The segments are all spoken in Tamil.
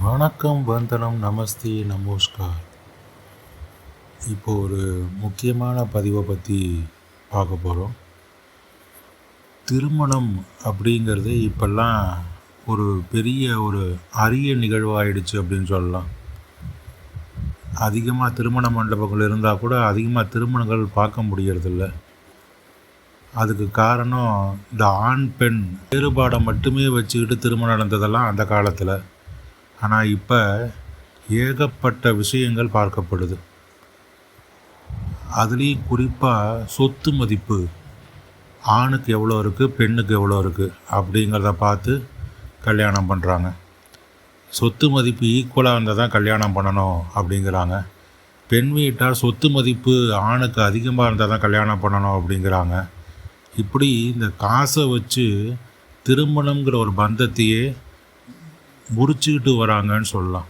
வணக்கம், வந்தனம், நமஸ்தே, நமஸ்கார். இப்போ ஒரு முக்கியமான பதிவை பற்றி பார்க்க போகிறோம். திருமணம் அப்படிங்கிறது இப்போல்லாம் ஒரு பெரிய அரிய நிகழ்வாயிடுச்சு அப்படின்னு சொல்லலாம். அதிகமாக திருமண மண்டபங்கள் இருந்தால் கூட அதிகமாக திருமணங்கள் பார்க்க முடியறதில்ல. அதுக்கு காரணம் இந்த ஆண் பெண் வேறுபாடை மட்டுமே வச்சுக்கிட்டு திருமணம் நடந்ததெல்லாம் அந்த காலத்தில். ஆனால் இப்போ ஏகப்பட்ட விஷயங்கள் பார்க்கப்படுது. அதுலேயும் குறிப்பாக சொத்து மதிப்பு ஆணுக்கு எவ்வளோ இருக்குது, பெண்ணுக்கு எவ்வளோ இருக்குது அப்படிங்கிறத பார்த்து கல்யாணம் பண்ணுறாங்க. சொத்து மதிப்பு ஈக்குவலாக இருந்தால் தான் கல்யாணம் பண்ணணும் அப்படிங்கிறாங்க. பெண் வீட்டார் சொத்து மதிப்பு ஆணுக்கு அதிகமாக இருந்தால் தான் கல்யாணம் பண்ணணும் அப்படிங்கிறாங்க. இப்படி இந்த காசை வச்சு திருமணங்கிற ஒரு பந்தத்தையே முறிச்சுக்கிட்டு வராங்கன்னு சொல்லலாம்.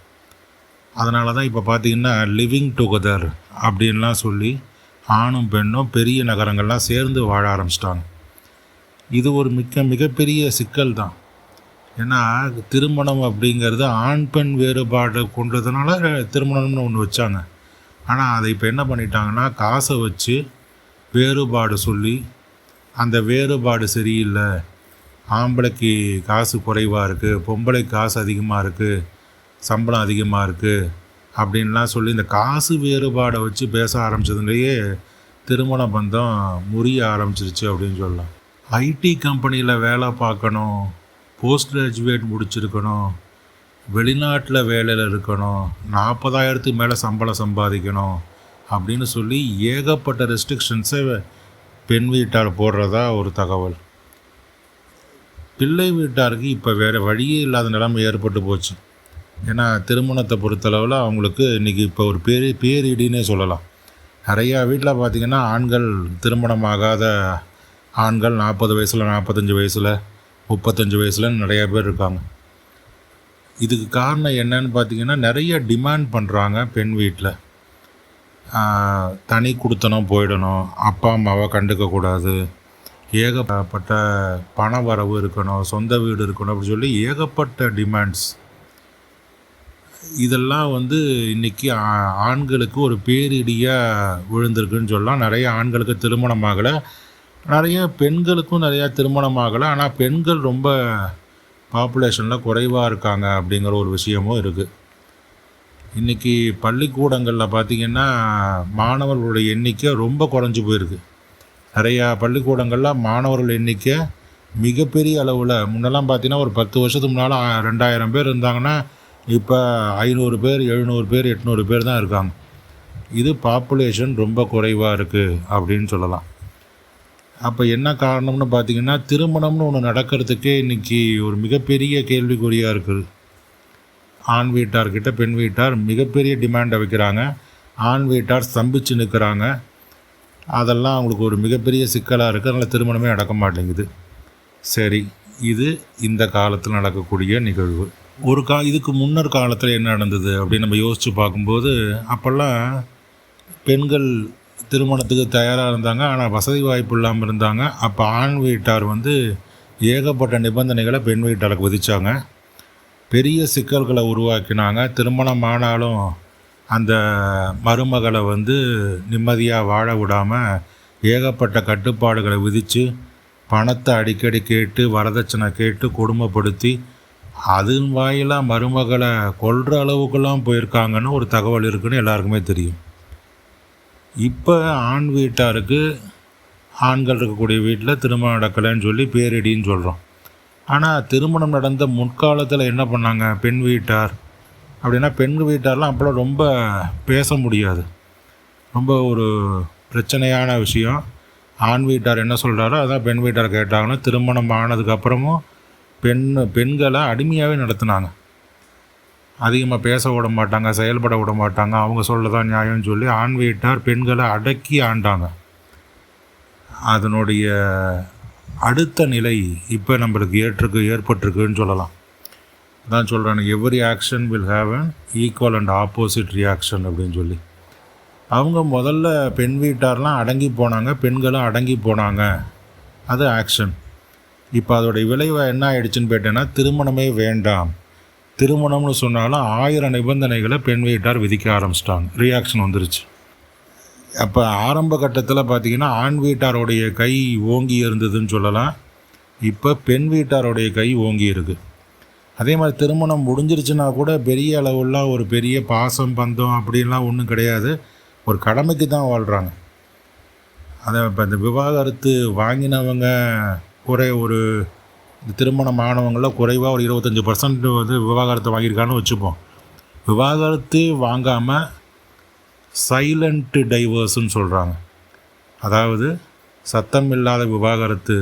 அதனால தான் இப்போ பார்த்திங்கன்னா லிவிங் டுகெதர் அப்படின்லாம் சொல்லி ஆணும் பெண்ணும் பெரிய நகரங்கள்லாம் சேர்ந்து வாழ ஆரம்பிச்சிட்டாங்க. இது ஒரு மிகப்பெரிய சிக்கல் தான். ஏன்னா திருமணம் அப்படிங்கிறது ஆண் பெண் வேறுபாடு கொண்டதுனால திருமணம்னு ஒன்று வச்சாங்க. ஆனால் அதை இப்போ என்ன பண்ணிட்டாங்கன்னா காசை வச்சு வேறுபாடு சொல்லி அந்த வேறுபாடு சரியில்லை, ஆம்பளைக்கு காசு குறைவாக இருக்குது, பொம்பளைக்கு காசு அதிகமாக இருக்குது, சம்பளம் அதிகமாக இருக்குது அப்படின்லாம் சொல்லி இந்த காசு வேறுபாடை வச்சு பேச ஆரம்பித்ததுலேயே திருமண பந்தம் முறிய ஆரம்பிச்சிருச்சு அப்படின்னு சொல்லலாம். ஐடி கம்பெனியில் வேலை பார்க்கணும், போஸ்ட் கிராஜுவேட் முடிச்சிருக்கணும், வெளிநாட்டில் வேலையில் இருக்கணும், 40,000க்கு மேலே சம்பளம் சம்பாதிக்கணும் அப்படின்னு சொல்லி ஏகப்பட்ட ரெஸ்ட்ரிக்ஷன்ஸை பெண் வீட்டார் போடுறதா ஒரு தகவல். பிள்ளை வீட்டாருக்கு இப்போ வேறு வழியே இல்லாத நிலைமை ஏற்பட்டு போச்சு. ஏன்னா திருமணத்தை பொறுத்தளவில் அவங்களுக்கு இன்றைக்கி இப்போ ஒரு பேரிடினே சொல்லலாம். நிறையா வீட்டில் பார்த்திங்கன்னா ஆண்கள் திருமணமாகாத ஆண்கள் 40 வயசில், 45 வயசில், 35 வயசில் நிறையா பேர் இருக்காங்க. இதுக்கு காரணம் என்னன்னு பார்த்திங்கன்னா நிறைய டிமாண்ட் பண்ணுறாங்க பெண் வீட்டில். தனி குடித்தனம் போயிடணும், அப்பா அம்மாவை கண்டுக்கக்கூடாது, ஏகப்பட்ட பண வரவு இருக்கணும், சொந்த வீடு இருக்கணும் அப்படி சொல்லி ஏகப்பட்ட டிமாண்ட்ஸ். இதெல்லாம் இன்றைக்கி ஆண்களுக்கு ஒரு பேரிடியாக விழுந்திருக்குன்னு சொல்லலாம். நிறைய ஆண்களுக்கு திருமணம் ஆகலை, நிறைய பெண்களுக்கும் நிறையா திருமணம் ஆகலை. ஆனால் பெண்கள் ரொம்ப பாப்புலேஷனில் குறைவாக இருக்காங்க அப்படிங்கிற ஒரு விஷயமும் இருக்குது. இன்றைக்கி பள்ளிக்கூடங்களில் பார்த்திங்கன்னா மாணவர்களுடைய எண்ணிக்கை ரொம்ப குறைஞ்சி போயிருக்கு. நிறையா பள்ளிக்கூடங்களில் மாணவர்கள் எண்ணிக்கை மிகப்பெரிய அளவில், முன்னெல்லாம் பார்த்திங்கன்னா ஒரு 10 வருஷத்துக்கு முன்னால் 2000 பேர் இருந்தாங்கன்னா இப்போ 500 பேர், 700 பேர், 800 பேர் தான் இருக்காங்க. இது பாப்புலேஷன் ரொம்ப குறைவாக இருக்குது அப்படின்னு சொல்லலாம். அப்போ என்ன காரணம்னு பார்த்திங்கன்னா திருமணம்னு ஒன்று நடக்கிறதுக்கே இன்றைக்கி ஒரு மிகப்பெரிய கேள்விக்குறியாக இருக்குது. ஆண் வீட்டார்கிட்ட பெண் வீட்டார் மிகப்பெரிய டிமாண்டை வைக்கிறாங்க, ஆண் வீட்டார் ஸ்தம்பித்து நிற்கிறாங்க. அதெல்லாம் அவங்களுக்கு ஒரு மிகப்பெரிய சிக்கலாக இருக்குது. அதனால் திருமணமே நடக்க மாட்டேங்குது. சரி, இது இந்த காலத்தில் நடக்கக்கூடிய நிகழ்வு. இதுக்கு முன்னர் காலத்தில் என்ன நடந்தது அப்படின்னு நம்ம யோசித்து பார்க்கும்போது, அப்போல்லாம் பெண்கள் திருமணத்துக்கு தயாராக இருந்தாங்க, ஆனால் வசதி வாய்ப்பு இல்லாமல் இருந்தாங்க. அப்போ ஆண் வீட்டார் ஏகப்பட்ட நிபந்தனைகளை பெண் வீட்டாருக்கு விதித்தாங்க, பெரிய சிக்கல்களை உருவாக்கினாங்க. திருமணம் ஆனாலும் அந்த மருமகளை நிம்மதியாக வாழ விடாமல் ஏகப்பட்ட கட்டுப்பாடுகளை விதித்து பணத்தை அடிக்கடி கேட்டு வரதட்சணை கேட்டு கொடுமைப்படுத்தி அதன் வாயிலாக மருமகளை கொல்ற அளவுக்கெல்லாம் போயிருக்காங்கன்னு ஒரு தகவல் இருக்குன்னு எல்லாருக்குமே தெரியும். இப்போ ஆண் வீட்டாருக்கு ஆண்கள் இருக்கக்கூடிய வீட்டில் திருமணம் நடக்கலைன்னு சொல்லி பேரிடின்னு சொல்கிறோம். ஆனால் திருமணம் நடந்த முற்காலத்தில் என்ன பண்ணாங்க பெண் வீட்டார் அப்படின்னா, பெண் வீட்டாரெலாம் அப்போலாம் ரொம்ப பேச முடியாது, ரொம்ப ஒரு பிரச்சனையான விஷயம். ஆண் வீட்டார் என்ன சொல்கிறாரோ அதான் பெண் வீட்டார் கேட்டாங்கன்னா, திருமணம் ஆனதுக்கப்புறமும் பெண்களை அடிமையாகவே நடத்துனாங்க. அதிகமாக பேச விட மாட்டாங்க, செயல்பட விட மாட்டாங்க, அவங்க சொல்லதான் நியாயம்னு சொல்லி ஆண் வீட்டார் பெண்களை அடக்கி ஆண்டாங்க. அதனுடைய அடுத்த நிலை இப்போ நம்மளுக்கு ஏற்பட்டிருக்குன்னு சொல்லலாம். தான் சொல்கிறாங்க, every action will have an equal and opposite reaction அப்படின்னு சொல்லி. அவங்க முதல்ல பெண் வீட்டார்லாம் அடங்கி போனாங்க, பெண்களும் அடங்கி போனாங்க, அது ஆக்ஷன். இப்போ அதோடைய விளைவு என்ன ஆகிடுச்சின்னு போயிட்டேன்னா, திருமணமே வேண்டாம், திருமணம்னு சொன்னாலும் 1000 நிபந்தனைகளை பெண் வீட்டார் விதிக்க ஆரம்பிச்சிட்டாங்க. ரியாக்ஷன் வந்துருச்சு. அப்போ ஆரம்ப கட்டத்தில் பார்த்திங்கன்னா ஆண் வீட்டாருடைய கை ஓங்கி இருந்ததுன்னு சொல்லலாம். இப்போ பெண் வீட்டாருடைய கை ஓங்கி இருக்குது. அதே மாதிரி திருமணம் முடிஞ்சிருச்சுன்னா கூட பெரிய அளவுலாம் ஒரு பெரிய பாசம் பந்தம் அப்படின்லாம் ஒன்றும் கிடையாது. ஒரு கடமைக்கு தான் வாழ்கிறாங்க. அதை இப்போ இந்த விவாகரத்து வாங்கினவங்க ஒரு திருமணம் ஆனவங்களில் குறைவாக ஒரு 25% வந்து விவாகரத்து வாங்கியிருக்கான்னு வச்சுப்போம். விவாகரத்து வாங்காமல் சைலண்ட் டைவர்ஸ்ன்னு சொல்கிறாங்க. அதாவது சத்தம் இல்லாத விவாகரத்து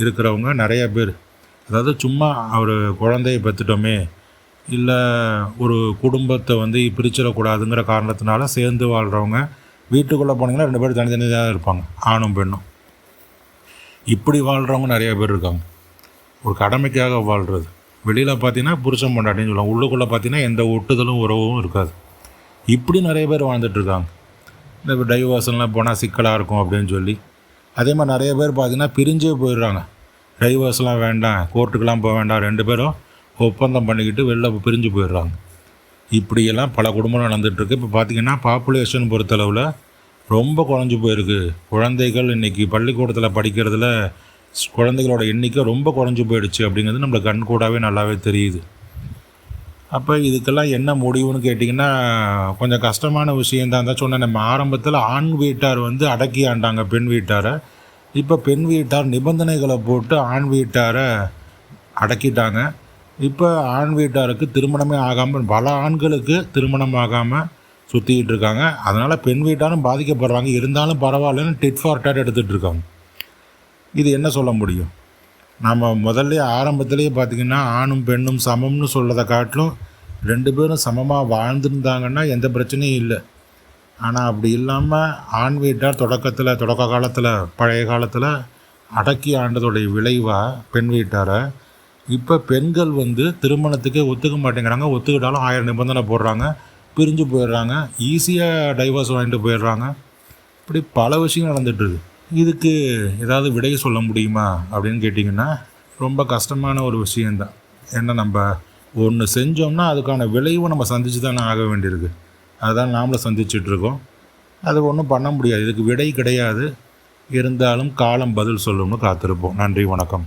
இருக்கிறவங்க நிறைய பேர். அதாவது சும்மா ஒரு குழந்தையை பெற்றுட்டோமே, இல்லை ஒரு குடும்பத்தை வந்து பிரிச்சிடக்கூடாதுங்கிற காரணத்தினால சேர்ந்து வாழ்கிறவங்க. வீட்டுக்குள்ளே போனீங்கன்னா 2 பேர் தனித்தனியாக தான் இருப்பாங்க, ஆணும் பெண்ணும். இப்படி வாழ்கிறவங்க நிறைய பேர் இருக்காங்க. ஒரு கடமைக்காக வாழ்கிறது. வெளியில் பார்த்தீங்கன்னா புருஷன் பொண்டாட்டின்னு சொல்லுவாங்க. உள்ளுக்குள்ளே பார்த்தீங்கன்னா எந்த ஒட்டுதலும் உறவும் இருக்காது. இப்படி நிறைய பேர் வாழ்ந்துட்டுருக்காங்க. இந்த டைவர்ஸ்லாம் போனால் சிக்கலாக இருக்கும் அப்படின்னு சொல்லி. அதே மாதிரி நிறைய பேர் பார்த்திங்கன்னா பிரிஞ்சே போயிடுறாங்க. டைவர்ஸ்லாம் வேண்டாம், கோர்ட்டுக்கெலாம் போக வேண்டாம், 2 பேரும் ஒப்பந்தம் பண்ணிக்கிட்டு வெளில பிரிஞ்சு போயிடுறாங்க. இப்படியெல்லாம் பல குடும்பம் நடந்துகிட்ருக்கு. இப்போ பார்த்திங்கன்னா பாப்புலேஷன் பொறுத்தளவில் ரொம்ப குறைஞ்சி போயிருக்கு. குழந்தைகள் இன்றைக்கி பள்ளிக்கூடத்தில் படிக்கிறதுல குழந்தைகளோட எண்ணிக்கை ரொம்ப குறைஞ்சி போயிடுச்சு அப்படிங்கிறது நம்மளுக்கு கண்கூடாகவே நல்லாவே தெரியுது. அப்போ இதுக்கெல்லாம் என்ன முடிவுன்னு கேட்டிங்கன்னா கொஞ்சம் கஷ்டமான விஷயந்தான் தான் சொன்னேன். நம்ம ஆரம்பத்தில் ஆண் வீட்டார் வந்து அடக்கி ஆண்டாங்க பெண் வீட்டாரை. இப்போ பெண் வீட்டார் நிபந்தனைகளை போட்டு ஆண் வீட்டாரை அடக்கிட்டாங்க. இப்போ ஆண் வீட்டாருக்கு திருமணமே ஆகாமல், பல ஆண்களுக்கு திருமணம் ஆகாமல் சுற்றிக்கிட்டு இருக்காங்க. அதனால் பெண் வீட்டாரும் பாதிக்கப்படுறாங்க. இருந்தாலும் பரவாயில்லன்னு டிட் ஃபார் டேட் எடுத்துகிட்டு இருக்காங்க. இது என்ன சொல்ல முடியும்? நம்ம முதல்ல ஆரம்பத்திலேயே பார்த்திங்கன்னா ஆணும் பெண்ணும் சமம்னு சொல்கிறத காட்டிலும் 2 பேரும் சமமாக வாழ்ந்துருந்தாங்கன்னா எந்த பிரச்சனையும் இல்லை. ஆனால் அப்படி இல்லாமல் ஆண் வீட்டார் தொடக்க காலத்தில் பழைய காலத்தில் அடக்கி ஆண்டதோடைய விளைவாக பெண் வீட்டாரை இப்போ பெண்கள் வந்து திருமணத்துக்கே ஒத்துக்க மாட்டேங்கிறாங்க. ஒத்துக்கிட்டாலும் 1000 நிபந்தனை போடுறாங்க, பிரிஞ்சு போயிடுறாங்க, ஈஸியாக டைவர்ஸ் வாங்கிட்டு போயிடுறாங்க. இப்படி பல விஷயம் நடந்துகிட்ருக்கு. இதுக்கு ஏதாவது விடை சொல்ல முடியுமா அப்படின்னு கேட்டிங்கன்னா ரொம்ப கஷ்டமான ஒரு விஷயந்தான். ஏன்னா நம்ம ஒன்று செஞ்சோம்னா அதுக்கான விளைவும் நம்ம சந்தித்து தானே ஆக வேண்டியிருக்கு. அதுதான் நாமளும் சந்திச்சிட்ருக்கோம். அது ஒன்றும் பண்ண முடியாது. இதுக்கு விடை கிடையாது. இருந்தாலும் காலம் பதில் சொல்லும்னு காத்திருப்போம். நன்றி, வணக்கம்.